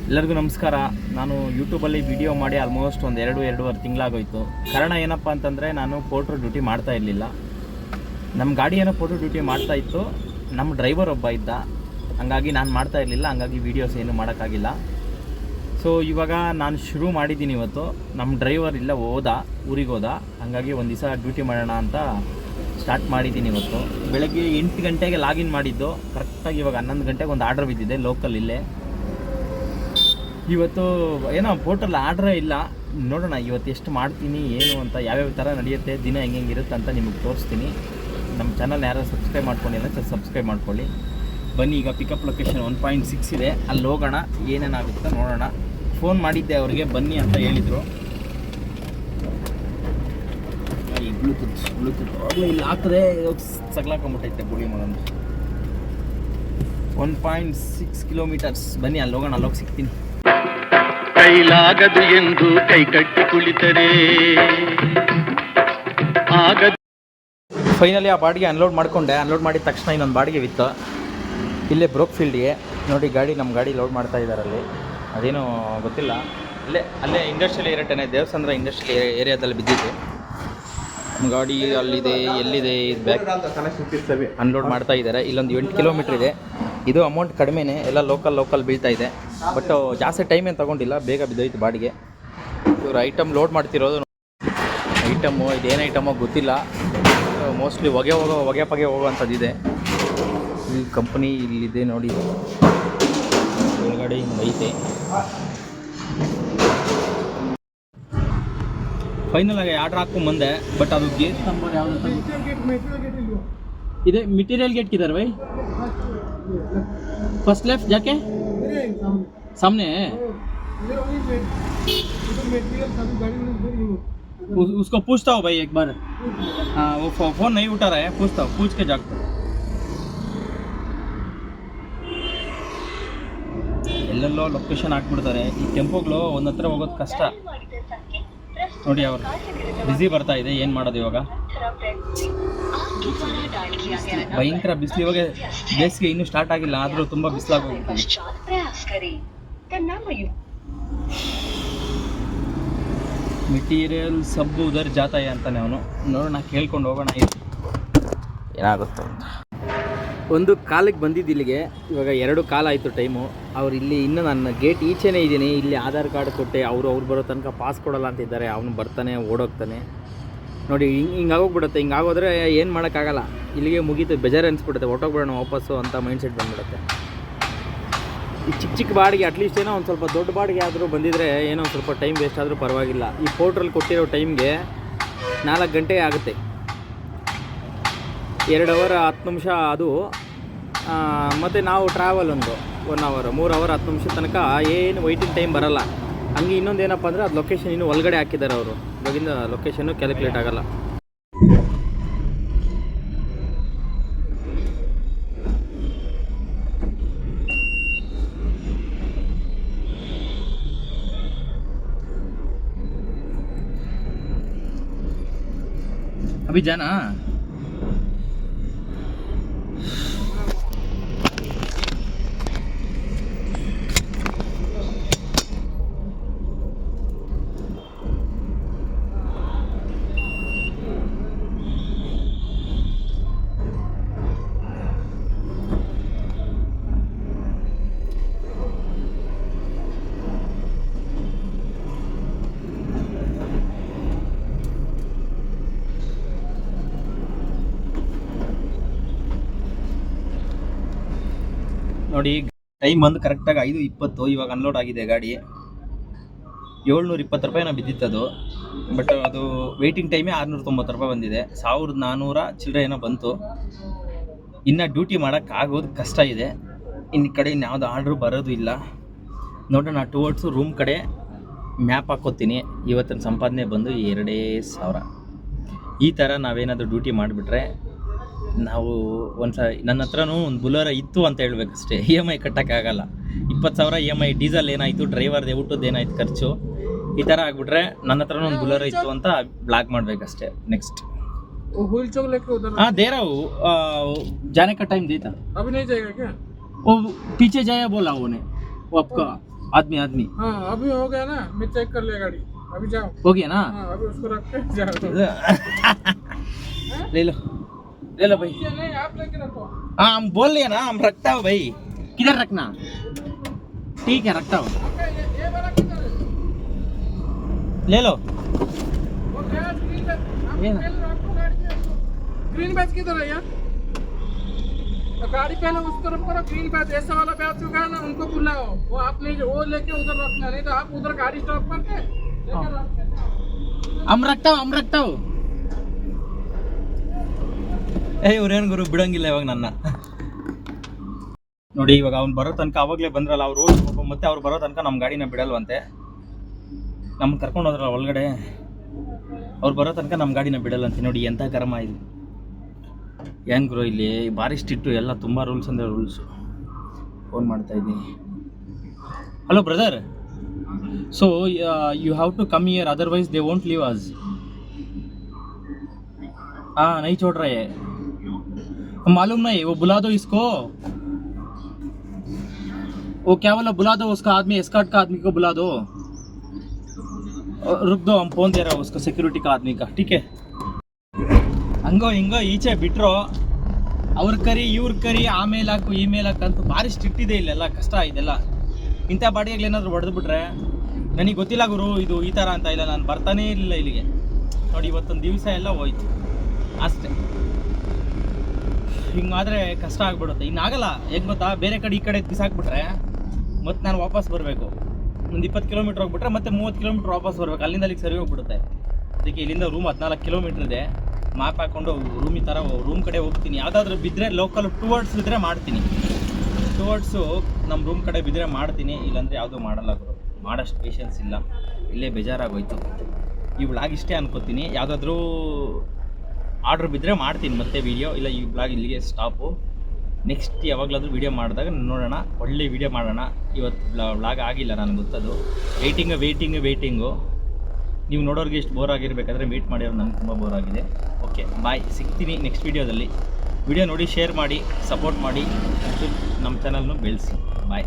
ಎಲ್ಲರಿಗೂ ನಮಸ್ಕಾರ. ನಾನು ಯೂಟ್ಯೂಬಲ್ಲಿ ವಿಡಿಯೋ ಮಾಡಿ ಆಲ್ಮೋಸ್ಟ್ ಒಂದು ಎರಡೂವರೆ ತಿಂಗಳಾಗೋಯ್ತು. ಕಾರಣ ಏನಪ್ಪ ಅಂತಂದರೆ, ನಾನು ಪೋರ್ಟ್ರ್ ಡ್ಯೂಟಿ ಮಾಡ್ತಾ ಇರಲಿಲ್ಲ. ನಮ್ಮ ಗಾಡಿ ಏನೋ ಪೋರ್ಟ್ರ್ ಡ್ಯೂಟಿ ಮಾಡ್ತಾಯಿತ್ತು, ನಮ್ಮ ಡ್ರೈವರ್ ಒಬ್ಬ ಇದ್ದ, ಹಂಗಾಗಿ ನಾನು ಮಾಡ್ತಾ ಇರಲಿಲ್ಲ. ಹಂಗಾಗಿ ವೀಡಿಯೋಸ್ ಏನು ಮಾಡೋಕ್ಕಾಗಿಲ್ಲ. ಸೊ ಇವಾಗ ನಾನು ಶುರು ಮಾಡಿದ್ದೀನಿ. ಇವತ್ತು ನಮ್ಮ ಡ್ರೈವರ್ ಇಲ್ಲ, ಊರಿಗೆ ಹೋದ. ಹಾಗಾಗಿ ಒಂದು ದಿವಸ ಡ್ಯೂಟಿ ಮಾಡೋಣ ಅಂತ ಸ್ಟಾರ್ಟ್ ಮಾಡಿದ್ದೀನಿ. ಇವತ್ತು ಬೆಳಗ್ಗೆ 8 ಗಂಟೆಗೆ ಲಾಗಿನ್ ಮಾಡಿದ್ದು. ಕರೆಕ್ಟಾಗಿ ಇವಾಗ 11 ಗಂಟೆಗೆ ಒಂದು ಆರ್ಡ್ರ್ ಬಿದ್ದಿದೆ ಲೋಕಲ್ ಇಲ್ಲೇ. ಇವತ್ತು ಏನೋ ಪೋರ್ಟಲ್ ಆರ್ಡ್ರೇ ಇಲ್ಲ. ನೋಡೋಣ ಇವತ್ತು ಎಷ್ಟು ಮಾಡ್ತೀನಿ ಏನು ಅಂತ, ಯಾವ್ಯಾವ ಥರ ನಡೆಯುತ್ತೆ, ದಿನ ಹೆಂಗಿರುತ್ತೆ ಅಂತ ನಿಮಗೆ ತೋರಿಸ್ತೀನಿ. ನಮ್ಮ ಚಾನಲ್ ಯಾರು ಸಬ್ಸ್ಕ್ರೈಬ್ ಮಾಡ್ಕೊಂಡಿಲ್ಲ, ಸಬ್ಸ್ಕ್ರೈಬ್ ಮಾಡ್ಕೊಳ್ಳಿ. ಬನ್ನಿ, ಈಗ ಪಿಕಪ್ ಲೊಕೇಶನ್ 1.6 ಇದೆ, ಅಲ್ಲಿ ಹೋಗೋಣ. ಏನೇನಾಗುತ್ತೆ ನೋಡೋಣ. ಫೋನ್ ಮಾಡಿದ್ದೆ ಅವ್ರಿಗೆ, ಬನ್ನಿ ಅಂತ ಹೇಳಿದರು. ಈ ಬ್ಲೂಟೂತ್ ಆಗಲೇ ಇಲ್ಲಿ ಹಾಕಿದ್ರೆ ಸಗ್ಲಾಕೊಂಬಿಟ್ಟೈತೆ ಬುಳಿ ಮಗಂದು. 1.6 ಕಿಲೋಮೀಟರ್ಸ್. ಬನ್ನಿ ಅಲ್ಲಿ ಹೋಗೋಣ, ಅಲ್ಲೋಗಿ ಸಿಗ್ತೀನಿ. ಕೈಲಾಗದು ಎಂದು ಕೈ ಕಟ್ಟಿ ಕುಳಿತರೆ ಆಗದು. ಫೈನಲಿ ಆ ಬಾಡಿಗೆ ಅನ್ಲೋಡ್ ಮಾಡಿಕೊಂಡೆ. ಅನ್ಲೋಡ್ ಮಾಡಿದ ತಕ್ಷಣ ಇನ್ನೊಂದು ಬಾಡಿಗೆ ಇತ್ತು ಇಲ್ಲೇ ಬ್ರೋಕ್ ಫೀಲ್ಡ್ಗೆ. ನೋಡಿ ಗಾಡಿ, ನಮ್ಮ ಗಾಡಿ ಲೋಡ್ ಮಾಡ್ತಾ ಇದ್ದಾರಲ್ಲಿ. ಅದೇನೋ ಗೊತ್ತಿಲ್ಲ. ಅಲ್ಲೇ ಇಂಡಸ್ಟ್ರಿಯಲ್ ಏರಿಯಾಟೇನೆ, ದೇವಸಂದ್ರ ಇಂಡಸ್ಟ್ರಿಯಲ್ ಏರಿಯಾದಲ್ಲಿ ಬಿದ್ದಿತ್ತು ನಮ್ಮ ಗಾಡಿ. ಅಲ್ಲಿದೆ, ಎಲ್ಲಿದೆ ಬ್ಯಾಕ್ ಅನ್ಲೋಡ್ ಮಾಡ್ತಾ ಇದ್ದಾರೆ. ಇಲ್ಲೊಂದು 8 ಕಿಲೋಮೀಟ್ರ್ ಇದೆ. ಇದು ಅಮೌಂಟ್ ಕಡಿಮೆನೇ, ಎಲ್ಲ ಲೋಕಲ್ ಬೀಳ್ತಾ ಇದೆ. ಬಟ್ ಜಾಸ್ತಿ ಟೈಮ್ ಏನು ತೊಗೊಂಡಿಲ್ಲ, ಬೇಗ ಬಿದ್ದೋಯ್ತು ಬಾಡಿಗೆ. ಇವರು ಐಟಮ್ ಲೋಡ್ ಮಾಡ್ತಿರೋದು. ಐಟಮು ಇದೇನು ಐಟಮೋ ಗೊತ್ತಿಲ್ಲ. ಮೋಸ್ಟ್ಲಿ ಹೊಗೆ ಪಗೆ ಹೋಗುವಂಥದ್ದಿದೆ. ಈ ಕಂಪ್ನಿ ಇಲ್ಲಿದೆ ನೋಡಿ, ಒಳಗಡೆ ಹಿಂಗೆ ಐತೆ. ಫೈನಲ್ ಆಗಿ ಆರ್ಡ್ರ್ ಹಾಕ್ಕೊಂಬಂದೆ. ಬಟ್ ಅದು ಗೇಟ್ ನಂಬರ್ ಯಾವುದು ಇದೆ? ಮೆಟೀರಿयल गेट किधर भाई? फर्स्ट लेफ्ट जाके सामने है। उसको पूछता हूँ भाई एक बार। हाँ, वो फ़ोन नहीं उठा रहा है, पूछता हूँ, पूछ के जाकर। ಎಲ್ಲೆಲ್ಲೋ ಲೊಕೇಶನ್ ಹಾಕ್ಬಿಡ್ತಾರೆ. ಈ ಟೆಂಪೋಗಳು ಒಂದು ಹತ್ರ ಹೋಗೋದು ಕಷ್ಟ ನೋಡಿ. ಅವ್ರು ಬಿಸಿ ಬರ್ತಾ ಇದೆ, ಏನು ಮಾಡೋದು ಇವಾಗ? ಭಯಂಕರ ಬಿಸಿಲು. ಇವಾಗ ಬೇಸಿಗೆ ಇನ್ನೂ ಸ್ಟಾರ್ಟ್ ಆಗಿಲ್ಲ, ಆದರೂ ತುಂಬ ಬಿಸಿಲಾಗೋಗುತ್ತೆ. ಮೆಟೀರಿಯಲ್ ಸಬ್ ಉದರ್ ಜಾತಾ ಇದೆ ಅಂತಾನೆ ಅವನು. ನೋಡೋಣ, ಕೇಳ್ಕೊಂಡು ಹೋಗೋಣ ಏನಾಗುತ್ತೋ ಅಂತ. ಒಂದು ಕಾಲಕ್ಕೆ ಬಂದಿದ್ದು ಇಲ್ಲಿಗೆ, ಇವಾಗ 2 ಕಾಲ ಆಯಿತು ಟೈಮು. ಅವ್ರು ಇಲ್ಲಿ ಇನ್ನೂ ನನ್ನ ಗೇಟ್ ಈಚೆನೇ ಇದ್ದೀನಿ. ಇಲ್ಲಿ ಆಧಾರ್ ಕಾರ್ಡ್ ಕೊಟ್ಟೆ, ಅವ್ರು ಬರೋ ತನಕ ಪಾಸ್ ಕೊಡೋಲ್ಲ ಅಂತಿದ್ದಾರೆ. ಅವನು ಬರ್ತಾನೆ, ಓಡೋಗ್ತಾನೆ ನೋಡಿ. ಹಿಂಗಾಗೋಗ್ಬಿಡುತ್ತೆ. ಹಿಂಗಾಗೋದ್ರೆ ಏನು ಮಾಡೋಕ್ಕಾಗಲ್ಲ. ಇಲ್ಲಿಗೆ ಮುಗೀತು, ಬೇಜಾರು ಅನಿಸ್ಬಿಡುತ್ತೆ. ಹೊಟ್ಟೋಗ್ಬಿಡೋಣ ವಾಪಸ್ಸು ಅಂತ ಮೈಂಡ್ ಸೆಟ್ ಬಂದ್ಬಿಡುತ್ತೆ. ಈ ಚಿಕ್ಕ ಬಾಡಿಗೆ ಅಟ್ಲೀಸ್ಟ್ ಏನೋ ಒಂದು ಸ್ವಲ್ಪ ದೊಡ್ಡ ಬಾಡಿಗೆ ಆದರೂ ಬಂದಿದ್ದರೆ ಏನೋ ಒಂದು ಸ್ವಲ್ಪ ಟೈಮ್ ವೇಸ್ಟ್ ಆದರೂ ಪರವಾಗಿಲ್ಲ. ಈ ಪೋರ್ಟ್ರಲ್ಲಿ ಕೊಟ್ಟಿರೋ ಟೈಮ್ಗೆ 4 ಗಂಟೆ ಆಗುತ್ತೆ. 2 ಅವರ್ 10 ನಿಮಿಷ ಅದು. ಮತ್ತು ನಾವು ಟ್ರಾವೆಲ್ ಒಂದು 1 ಅವರ್ 3 ಅವರ್ 10 ನಿಮಿಷ ತನಕ ಏನು ವೈಟಿಂಗ್ ಟೈಮ್ ಬರೋಲ್ಲ. ಹಂಗೆ ಇನ್ನೊಂದು ಏನಪ್ಪ ಅಂದರೆ, ಅದು ಲೊಕೇಶನ್ ಇನ್ನೂ ಒಳಗಡೆ ಹಾಕಿದ್ದಾರೆ ಅವರು. ಇವಾಗಿಂದ ಲೊಕೇಶನ್ನು ಕ್ಯಾಲ್ಕುಲೇಟ್ ಆಗೋಲ್ಲ. ಅಭಿ ಜಾನಾ ನೋಡಿ. ಟೈಮ್ ಬಂದು ಕರೆಕ್ಟಾಗಿ 5:20. ಇವಾಗ ಅನ್ಲೋಡ್ ಆಗಿದೆ ಗಾಡಿ. 720 ರೂಪಾಯಿನ ಬಿದ್ದಿತ್ತದು. ಬಟ್ ಅದು ವೆಯ್ಟಿಂಗ್ ಟೈಮೇ 690 ರೂಪಾಯಿ ಬಂದಿದೆ. 1400 ಚಿಲ್ಲರೆ ಏನೋ ಬಂತು. ಇನ್ನು ಡ್ಯೂಟಿ ಮಾಡೋಕ್ಕಾಗೋದು ಕಷ್ಟ ಇದೆ. ಇನ್ನು ಕಡೆ ಇನ್ಯಾವುದು ಆರ್ಡ್ರು ಬರೋದು ಇಲ್ಲ. ನೋಡೋಣ, ಟುವರ್ಡ್ಸು ರೂಮ್ ಕಡೆ ಮ್ಯಾಪ್ ಹಾಕ್ಕೋತೀನಿ. ಇವತ್ತಿನ ಸಂಪಾದನೆ ಬಂದು 2,000. ಈ ಥರ ನಾವೇನಾದರೂ ಡ್ಯೂಟಿ ಮಾಡಿಬಿಟ್ರೆ ನಾವು ನನ್ನ ಹತ್ರನೂ ಒಂದು ಬುಲರ ಇತ್ತು ಅಂತ ಹೇಳ್ಬೇಕಷ್ಟೇ. EMI ಕಟ್ಟೋಕ್ಕಾಗಲ್ಲ. 20,000 EMI, ಡೀಸೆಲ್ ಏನಾಯಿತು, ಡ್ರೈವರ್ದು ಊಟದ್ದು ಏನಾಯ್ತು ಖರ್ಚು, ಈ ಥರ ಆಗಿಬಿಟ್ರೆ ನನ್ನ ಹತ್ರನೂ ಒಂದು ಬುಲರ ಇತ್ತು ಅಂತ ಬ್ಲಾಕ್ ಮಾಡಬೇಕಷ್ಟೇ. ನೆಕ್ಸ್ಟ್ व्हील चौक लेके उधर हाँ दे रहा हूँ, जाने का टाइम देता। अभी नहीं जाएगा क्या? वो पीछे जाया बोला उन्हें, वो आपका आदमी आदमी हाँ अभी हो गया ना, मैं चेक कर लिया गाड़ी, अभी जाओ। हो गया ना? हाँ अभी उसको रख के जाओ। ले लो भाई। ये नहीं, आप लेके रखो। हाँ हम बोल लिया ना, हम रखता हो भाई। किधर रखना? ठीक है रखता हूँ। ओके, ये वाला किधर है? ले लो। वो गया ग्रीन बैच, आप ये ना। पहले रखो गाड़ी पे। ग्रीन बैच किधर है यार? तो गाड़ी पहले उस तरफ करो, ग्रीन बैच ऐसा वाला बैच चुका है ना, उनको बुलाओ, वो आप वो लेके उधर रखना, नहीं तो आप उधर गाड़ी स्टॉप करके लेकर रखना। हम रखता हूँ ಏ ಇವ್ರೇನು ಗುರು ಬಿಡಂಗಿಲ್ಲ ಇವಾಗ ನನ್ನ ನೋಡಿ. ಇವಾಗ ಅವ್ನು ಬರೋ ತನಕ ಅವಾಗಲೇ ಬಂದ್ರಲ್ಲ ಅವರು, ಮತ್ತೆ ಅವ್ರು ಬರೋ ತನಕ ನಮ್ಮ ಗಾಡಿನ ಬಿಡಲ್ವಂತೆ. ನಮ್ಮನ್ನ ಕರ್ಕೊಂಡು ಹೋದ್ರಲ್ಲ ಒಳಗಡೆ, ಅವ್ರು ಬರೋ ತನಕ ನಮ್ಮ ಗಾಡಿನ ಬಿಡಲ್ಲಂತೆ. ನೋಡಿ ಎಂಥ ಕರ್ಮ ಇದು. ಏನು ಗುರು ಇಲ್ಲಿ ಭಾರಿ ಸ್ಟ್ರಿಕ್ಟು, ಎಲ್ಲ ತುಂಬ ರೂಲ್ಸ್ ಅಂದರೆ ರೂಲ್ಸು. ಫೋನ್ ಮಾಡ್ತಾ ಇದ್ದೀನಿ. Hello brother, so you have to come here, otherwise they won't leave us. हाँ नहीं छोड़ रहे हैं, मालूम नहीं, वो बुला दो इसको, वो क्या बोला, बुला दो उसका आदमी, एस्कॉर्ट का आदमी को बुला दो। रुक दो, हम फोन दे रहा हूँ उसको, सिक्योरिटी का आदमी का, ठीक है? ಹಂಗೋ ಹಿಂಗೋ ಈಚೆ ಬಿಟ್ರು, ಅವ್ರ ಕರಿ ಇವ್ರ ಕರಿ, ಆಮೇಲೆ ಹಾಕು ಇಮೇಲ್ ಹಾಕಂತ ಭಾರಿ ಸ್ಟ್ರಿಕ್ಟ್ ಇದೆ ಇಲ್ಲೆಲ್ಲ. ಕಷ್ಟ ಇದೆಲ್ಲ. ಇಂಥ ಬಾಡಿಗೆಗಳೇನಾದರೂ ಹೊಡೆದು ಬಿಟ್ರೆ ನನಗೆ ಗೊತ್ತಿಲ್ಲ ಗುರು ಇದು ಈ ಥರ ಅಂತ ಇಲ್ಲ, ನಾನು ಬರ್ತಾನೇ ಇರಲಿಲ್ಲ ಇಲ್ಲಿಗೆ. ನೋಡಿ ಇವತ್ತೊಂದು ದಿವಸ ಎಲ್ಲ ಹೋಯ್ತು ಅಷ್ಟೇ. ಹಿಂಗಾದರೆ ಕಷ್ಟ ಆಗ್ಬಿಡುತ್ತೆ. ಇನ್ನಾಗಲ್ಲ, ಹೆಂಗೆ ಗೊತ್ತಾ, ಬೇರೆ ಕಡೆ ಈ ಕಡೆ ಬಿಸಾಕ್ಬಿಟ್ರೆ ಮತ್ತೆ ನಾನು ವಾಪಸ್ ಬರಬೇಕು. ಒಂದು 20 ಕಿಲೋಮೀಟ್ರ್ ಹೋಗ್ಬಿಟ್ರೆ ಮತ್ತೆ 30 ಕಿಲೋಮೀಟ್ರ್ ವಾಪಸ್ ಬರಬೇಕು, ಅಲ್ಲಿಂದ ಅಲ್ಲಿಗೆ ಸರಿ ಹೋಗ್ಬಿಡುತ್ತೆ. ಅದಕ್ಕೆ ಇಲ್ಲಿಂದ ರೂಮ್ 14 ಕಿಲೋಮೀಟ್ರ್ ಇದೆ. ಮ್ಯಾಪ್ ಹಾಕ್ಕೊಂಡು ರೂಮ್ ಈ ಥರ ರೂಮ್ ಕಡೆ ಹೋಗ್ತೀನಿ. ಯಾವುದಾದ್ರೂ ಬಿದ್ದರೆ ಲೋಕಲ್ ಟೂವರ್ಡ್ಸ್ ಬಿದ್ದರೆ ಮಾಡ್ತೀನಿ, ಟೂವರ್ಡ್ಸು ನಮ್ಮ ರೂಮ್ ಕಡೆ ಬಿದ್ದರೆ ಮಾಡ್ತೀನಿ, ಇಲ್ಲಾಂದರೆ ಯಾವುದೂ ಮಾಡಲ್ಲ ಗುರು. ಮಾಡೋಷ್ಟು ಪೇಷನ್ಸ್ ಇಲ್ಲ, ಇಲ್ಲೇ ಬೇಜಾರಾಗೋಯ್ತು. ಈ ವ್ಲಾಗ್ ಇಷ್ಟೇ ಅನ್ಕೋತೀನಿ. ಯಾವುದಾದ್ರೂ ಆರ್ಡ್ರ್ ಬಿದ್ದರೆ ಮಾಡ್ತೀನಿ ಮತ್ತೆ ವೀಡಿಯೋ, ಇಲ್ಲ ಈ ವ್ಲಾಗ್ ಇಲ್ಲಿಗೆ ಸ್ಟಾಪು. ನೆಕ್ಸ್ಟ್ ಯಾವಾಗಲಾದ್ರೂ ವೀಡಿಯೋ ಮಾಡಿದಾಗ ನೋಡೋಣ, ಒಳ್ಳೆ ವೀಡಿಯೋ ಮಾಡೋಣ. ಇವತ್ತು ವ್ಲಾಗ್ ಆಗಿಲ್ಲ ನನಗೆ ಗೊತ್ತದು. ವೆಯ್ಟಿಂಗು. ನೀವು ನೋಡೋರಿಗೆ ಎಷ್ಟು ಬೋರ್ ಆಗಿರಬೇಕಾದ್ರೆ ವೇಟ್ ಮಾಡಿರೋ ನನಗೆ ತುಂಬ ಬೋರ್ ಆಗಿದೆ. ಓಕೆ ಬಾಯ್, ಸಿಗ್ತೀನಿ ನೆಕ್ಸ್ಟ್ ವೀಡಿಯೋದಲ್ಲಿ. ವಿಡಿಯೋ ನೋಡಿ ಶೇರ್ ಮಾಡಿ, ಸಪೋರ್ಟ್ ಮಾಡಿ, ನಮ್ಮ ಚಾನಲ್ನು ಬೆಳೆಸಿ. ಬಾಯ್.